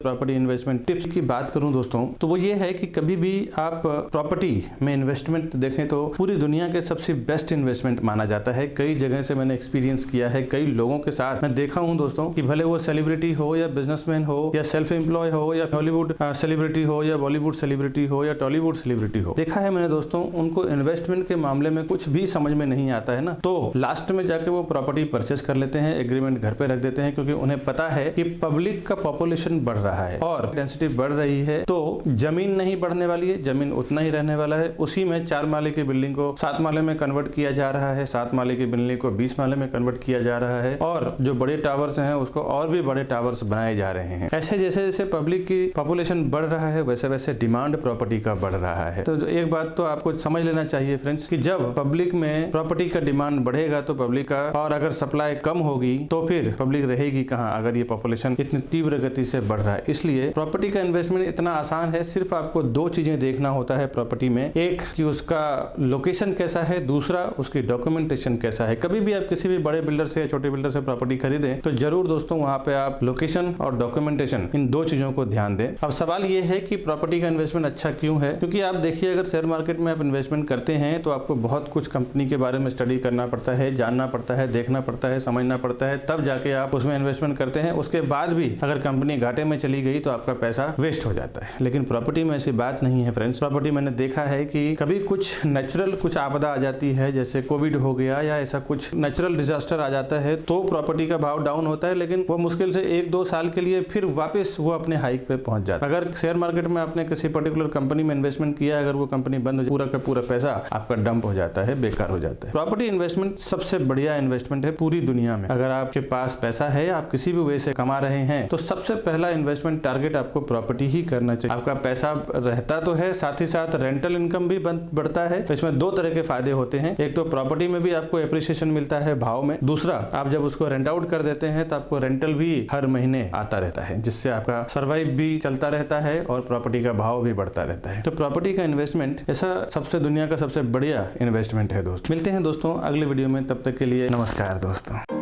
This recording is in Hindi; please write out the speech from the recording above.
प्रॉपर्टी इन्वेस्टमेंट टिप्स की बात करूं दोस्तों, तो वो ये है कि कभी भी आप प्रॉपर्टी में इन्वेस्टमेंट देखें तो पूरी दुनिया के सबसे बेस्ट इन्वेस्टमेंट माना जाता है। कई जगह से मैंने एक्सपीरियंस किया है, कई लोगों के साथ मैं देखा हूं दोस्तों कि भले वो सेलिब्रिटी हो या बिजनेसमैन हो या सेल्फ एम्प्लॉय हो या हॉलीवुड सेलिब्रिटी हो या बॉलीवुड सेलिब्रिटी हो या टॉलीवुड सेलिब्रिटी हो, देखा है मैंने दोस्तों, उनको इन्वेस्टमेंट के मामले में कुछ भी समझ में नहीं आता है ना, तो लास्ट में जाके वो प्रॉपर्टी परचेस कर लेते हैं, एग्रीमेंट घर पे रख देते हैं, क्योंकि उन्हें पता है कि पब्लिक का पॉपुलेशन बढ़ रहा है और डेंसिटी बढ़ रही है, तो जमीन नहीं बढ़ने वाली है, जमीन उतना ही रहने वाला है। उसी में 4 माले की बिल्डिंग को 7 माले में कन्वर्ट किया जा रहा है, 7 माले की बिल्डिंग को 20 माले में कन्वर्ट किया जा रहा है और जो बड़े टावर्स हैं उसको और भी बड़े टावर्स बनाए जा रहे हैं। ऐसे जैसे जैसे पब्लिक की पॉपुलेशन बढ़ रहा है वैसे वैसे डिमांड प्रॉपर्टी का बढ़ रहा है। तो एक बात तो आपको समझ लेना चाहिए फ्रेंड्स कि जब पब्लिक में प्रॉपर्टी का डिमांड बढ़ेगा तो पब्लिक का, और अगर सप्लाई कम होगी तो फिर पब्लिक रहेगी कहाँ, अगर ये पॉपुलेशन इतनी तीव्र गति से बढ़ रहा है। इसलिए प्रॉपर्टी का इन्वेस्टमेंट इतना आसान है, सिर्फ आपको 2 चीजें देखना होता है प्रॉपर्टी में। एक कि उसका लोकेशन कैसा है, दूसरा उसकी डॉक्यूमेंटेशन कैसा है। कभी भी आप किसी भी बड़े बिल्डर से या छोटे बिल्डर से प्रॉपर्टी खरीदें तो जरूर दोस्तों वहां पे आप लोकेशन और डॉक्यूमेंटेशन, इन 2 चीजों को ध्यान दें। अब सवाल ये है कि प्रॉपर्टी का इन्वेस्टमेंट अच्छा क्यों है, क्योंकि आप देखिए अगर शेयर मार्केट में आप इन्वेस्टमेंट करते हैं तो आपको बहुत कुछ कंपनी के बारे में स्टडी करना पड़ता है, जानना पड़ता है, देखना पड़ता है, समझना पड़ता है, तब जाके आप उसमें इन्वेस्टमेंट करते हैं। उसके बाद भी अगर कंपनी घाटे में चली गई तो आपका पैसा वेस्ट हो जाता है। लेकिन प्रॉपर्टी में ऐसी बात नहीं है फ्रेंड्स। प्रॉपर्टी मैंने देखा है कि कभी कुछ नेचुरल कुछ आपदा आ जाती है, जैसे कोविड हो गया या ऐसा कुछ नेचुरल डिजास्टर आ जाता है, तो प्रॉपर्टी का भाव डाउन होता है, लेकिन वो मुश्किल से 1-2 साल के लिए फिर वापस वो अपने हाइक पे पहुंच जाता है। अगर शेयर मार्केट में आपने किसी पर्टिकुलर कंपनी में इन्वेस्टमेंट किया, अगर वो कंपनी बंद हो, पूरा का पूरा पैसा आपका डंप हो जाता है, बेकार हो जाता है। प्रॉपर्टी इन्वेस्टमेंट सबसे बढ़िया इन्वेस्टमेंट है पूरी दुनिया में। अगर आपके पास पैसा है, आप किसी भी वे से कमा रहे हैं, तो सबसे पहला इन्वेस्टमेंट टारगेट आपको प्रॉपर्टी ही करना चाहिए। आपका पैसा रहता तो है, साथ ही साथ रेंटल इनकम भी बढ़ता है। तो इसमें 2 तरह के फायदे होते हैं। एक तो प्रॉपर्टी में भी आपको एप्रिसिएशन मिलता है भाव में, दूसरा आप जब उसको रेंट आउट कर देते हैं तो आपको रेंटल भी हर महीने आता रहता है, जिससे आपका सर्वाइव भी चलता रहता है और प्रॉपर्टी का भाव भी बढ़ता रहता है। तो प्रॉपर्टी का इन्वेस्टमेंट ऐसा सबसे दुनिया का सबसे बढ़िया इन्वेस्टमेंट है दोस्त। मिलते हैं दोस्तों अगले वीडियो में, तब तक के लिए नमस्कार दोस्तों।